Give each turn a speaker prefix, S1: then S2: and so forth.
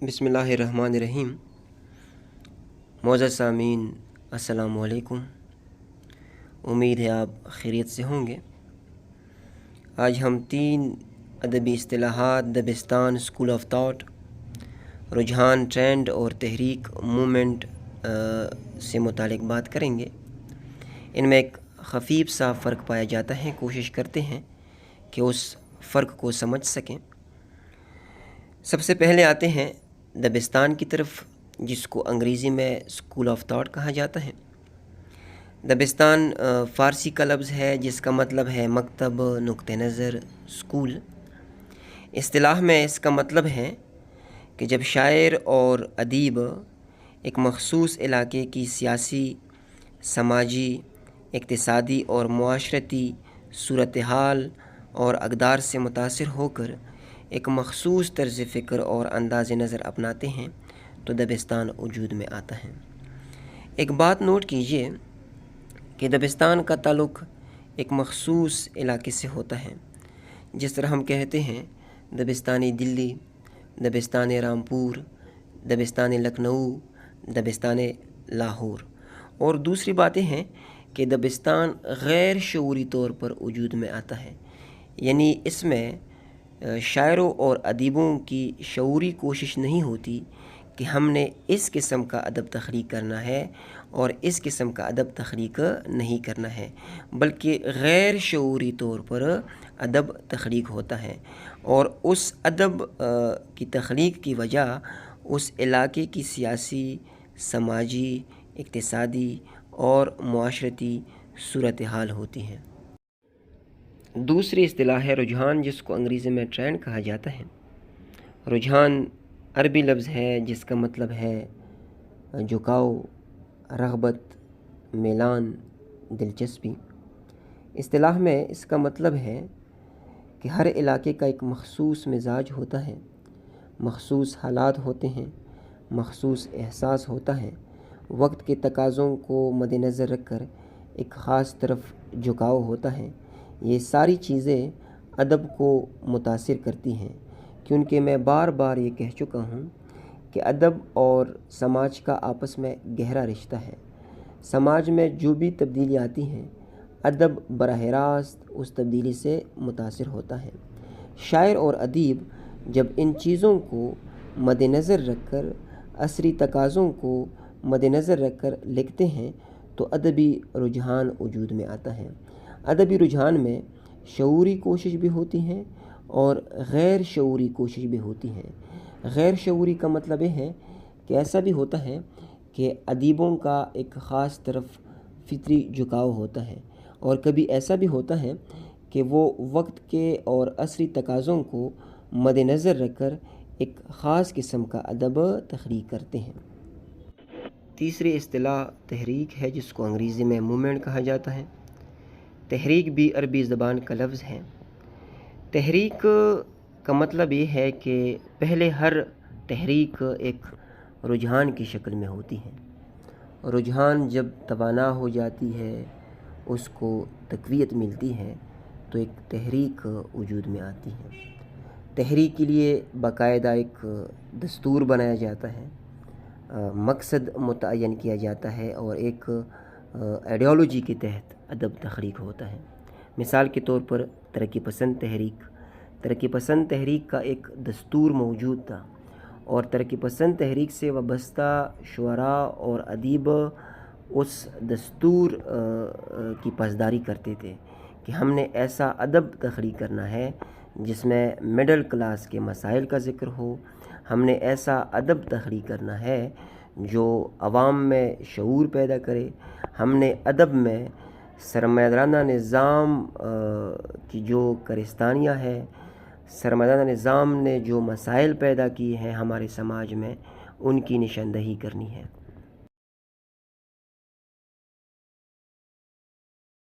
S1: बिस्मिल्लाहिर्रहमानिर्रहीम। मोअज़्ज़ज़ सामीन, अस्सलामु अलैकुम। उम्मीद है आप खैरियत से होंगे। आज हम 3 अदबी इस्तिलाहात दबिस्तान, स्कूल ऑफ थॉट, रुझान, ट्रेंड और तहरीक, मूवमेंट से मुतालिक बात करेंगे। इनमें एक खफीफ सा फ़र्क पाया जाता है, कोशिश करते हैं कि उस फ़र्क को समझ सकें। सबसे पहले आते हैं दबिस्तान की तरफ, जिसको अंग्रेज़ी में स्कूल ऑफ थॉट कहा जाता है। दबिस्तान फ़ारसी का लफ्ज़ है जिसका मतलब है मकतब, नुक्ते नज़र, स्कूल। इस्तिलाह में इसका मतलब है कि जब शायर और अदीब एक मख़सूस इलाके की सियासी, समाजी, इक़्तिसादी और मुआशरती सूरत हाल और अक़दार से मुतासिर होकर एक मख़सूस तर्ज़ फ़िक्र और अंदाज़ नज़र अपनाते हैं तो दबिस्तान वजूद में आता है। एक बात नोट कीजिए कि दबिस्तान का ताल्लुक़ एक मख़सूस इलाके से होता है। जिस तरह हम कहते हैं दबिस्तानी दिल्ली, दबिस्तान रामपुर, दबिस्तान लखनऊ, दबिस्तान लाहौर। और दूसरी बातें हैं कि दबिस्तान गैर शऊरी तौर पर वजूद में आता है, यानी इसमें शायरों और अदीबों की शऊरी कोशिश नहीं होती कि हमने इस किस्म का अदब तख़लीक़ करना है और इस किस्म का अदब तख़लीक़ नहीं करना है, बल्कि गैर शऊरी तौर पर अदब तख़लीक़ होता है। और उस अदब की तख़लीक़ की वजह उस इलाके की सियासी, समाजी, इक़्तिसादी और मुआशरती सूरत हाल होती है। दूसरी इस्तिलाह है रुझान, जिसको अंग्रेज़ी में ट्रेंड कहा जाता है। रुझान अरबी लफ्ज़ है जिसका मतलब है झुकाव, रग़बत, मेलान, दिलचस्पी। इस्तिलाह में इसका मतलब है कि हर इलाके का एक मख़सूस मिजाज होता है, मख़सूस हालात होते हैं, मख़सूस एहसास होता है। वक्त के तकाज़ों को मद्देनज़र रख कर एक ख़ास तरफ झुकाव होता है। ये सारी चीज़ें अदब को मुतासिर करती हैं, क्योंकि मैं बार बार ये कह चुका हूँ कि अदब और समाज का आपस में गहरा रिश्ता है। समाज में जो भी तब्दीली आती हैं, अदब बराह रास्त उस तब्दीली से मुतासिर होता है। शायर और अदीब जब इन चीज़ों को मद्देनज़र रख कर, असरी तकाज़ों को मद्देनज़र रख कर लिखते हैं तो अदबी रुझान वजूद में आता है। अदबी रुझान में शऊरी कोशिश भी होती हैं और गैर शऊरी कोशिश भी होती हैं। गैर शऊरी का मतलब ये है कि ऐसा भी होता है कि अदीबों का एक ख़ास तरफ फितरी झुकाव होता है, और कभी ऐसा भी होता है कि वो वक्त के और असरी तकाज़ों को मद्देनज़र रख कर एक ख़ास किस्म का अदब तख़लीक़ करते हैं। तीसरी इस्तिलाह तहरीक है, जिसको अंग्रेज़ी में मूवमेंट कहा जाता है। तहरीक भी अरबी ज़बान का लफ्ज़ है। तहरीक का मतलब ये है कि पहले हर तहरीक एक रुझान की शक्ल में होती है। रुझान जब तवाना हो जाती है, उसको तक़वियत मिलती है, तो एक तहरीक वजूद में आती है। तहरीक के लिए बाकायदा एक दस्तूर बनाया जाता है, मकसद मुतय्यन किया जाता है और एक आइडियोलॉजी के तहत अदब तख़लीक़ होता है। मिसाल के तौर पर तरक्की पसंद तहरीक का एक दस्तूर मौजूद था, और तरक्की पसंद तहरीक से वाबस्ता शुअरा और अदीब उस दस्तूर की पासदारी करते थे कि हमने ऐसा अदब तख़लीक़ करना है जिसमें मिडल क्लास के मसाइल का ज़िक्र हो। हमने ऐसा अदब तख़लीक़ करना है जो अवाम में शऊर पैदा करे। हमने अदब में सरमायादाराना निज़ाम की जो करिस्तानियाँ हैं, सरमायादाराना निज़ाम ने जो मसाइल पैदा किए हैं हमारे समाज में, उनकी निशानदही करनी है।